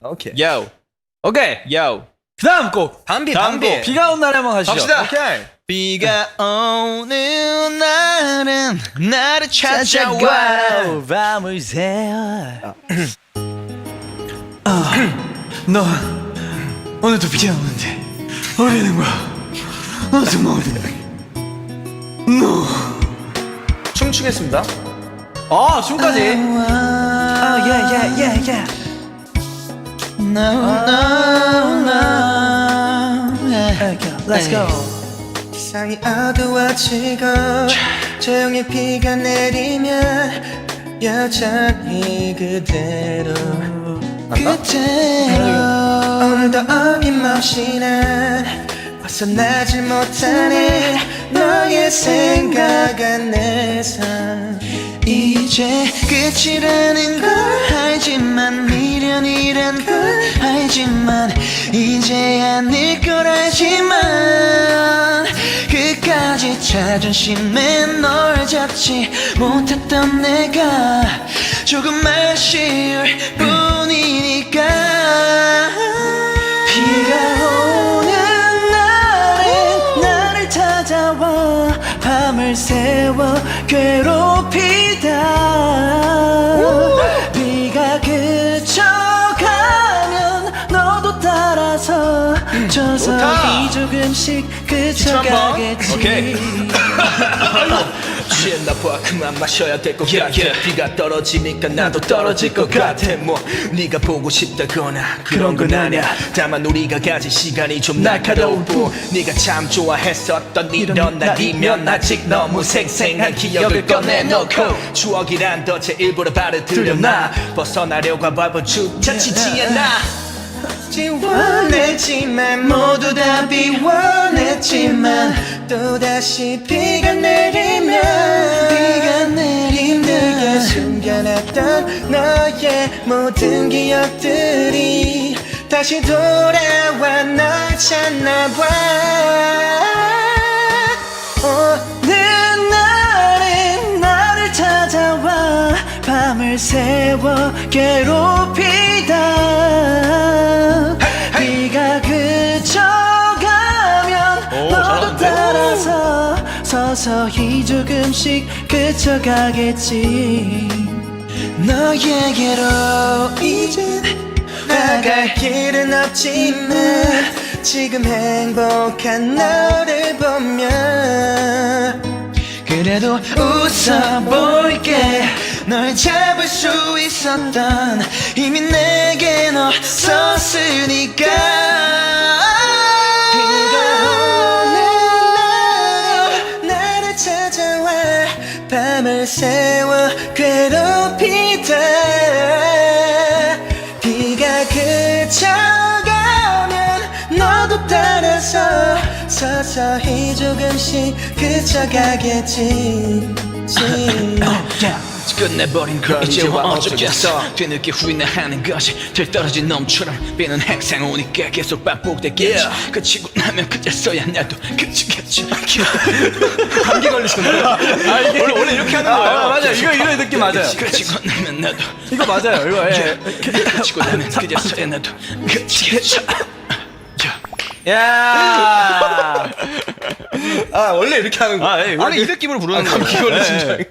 오케이. Yo. 오케이. Yo. 그 다음 곡. 담비. 비가 온 날에 한번 가시죠. 갑시다. 오케이. 비가 오는 날은 나를 찾아와. 밤을 새워. 너 오늘도 비가 오는데 어디는 거야? 너 정말 어디는 거야? 너 춤추겠습니다. 춤까지. yeah. No. Okay, let's go. 세상이 어두워지고 조용히 비가 내리면 여전히 그대로 오늘도 어김없이 난 벗어나질 못하네 너의 생각 안에서 이제 끝이라는 걸 알지만 미련이란 걸 알지만 이제 아닐 걸 알지만 끝까지 자존심에 널 잡지 못했던 내가 조금 아쉬울 뿐이니까 비가 오는 날엔 나를 찾아와 밤을 새워 괴롭히다 비가 그쳐가면 너도 따라서 서서히 조금씩 그쳐가겠지 오케이. 취했나 봐 그만 마셔야 될 것 같아 비가 떨어지니까 나도 떨어질 것 같아 뭐 네가 보고 싶다거나 그런 건 아냐 다만 우리가 가진 시간이 좀 날카로워 네가 참 좋아했었던 이런 날이면 아직 너무 생생한 기억을 꺼내놓고 추억이란 덫에 일부러 발을 들여놔 벗어나려고 밟은 주차 치지 않아 원했지만 모두 다 비워냈지만 또다시 비가 내리면 힘들게 숨겨놨던 너의 모든 기억들이 다시 돌아와 널 찾나봐 어느 날엔 나를 찾아와 밤을 새워 괴롭히다 비가 그쳐가면 너도 따라서 서서히 조금씩 그쳐가겠지 너에게로 이젠 나갈 길은 없지만 지금 행복한 너를 보면 그래도 웃어볼게 널 잡을 수 있었던 이미 내겐 없었으니까 비가 오는 날 나를 찾아와 밤을 새워 괴롭히다 비가 그쳐가면 너도 따라서 서서히 조금씩 그쳐가겠지 끝내버린 걸 이제와 어쩌겠어 뒤늦게 후회하는 것이 들떨어진 놈처럼 비는 항상 오니까 계속 반복되겠지 그치고 나면 그제서야 나도 그치겠지 감기 걸리셨나요? 원래 이렇게 하는 거예요 맞아요 이거 느낌 맞아요 그치고 나면 나도 이거 맞아요 이거 그치고 나면 그제서야 나도 그치겠지 야 원래 이렇게 하는 거야 원래 이 느낌으로 부르는 거야 감기 걸리신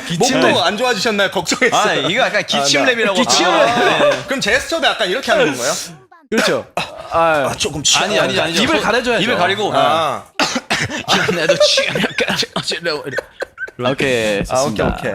기침 목도 안 좋아지셨나요? 걱정했어요 이거 약간 기침 랩이라고 기침 랩 그럼 제스처도 약간 이렇게 하는 건가요? 그렇죠 조금 아니죠 입을 가려줘야죠 입을 가리고 나도 취하면까지 어지러워 오케이 좋습니다 오케이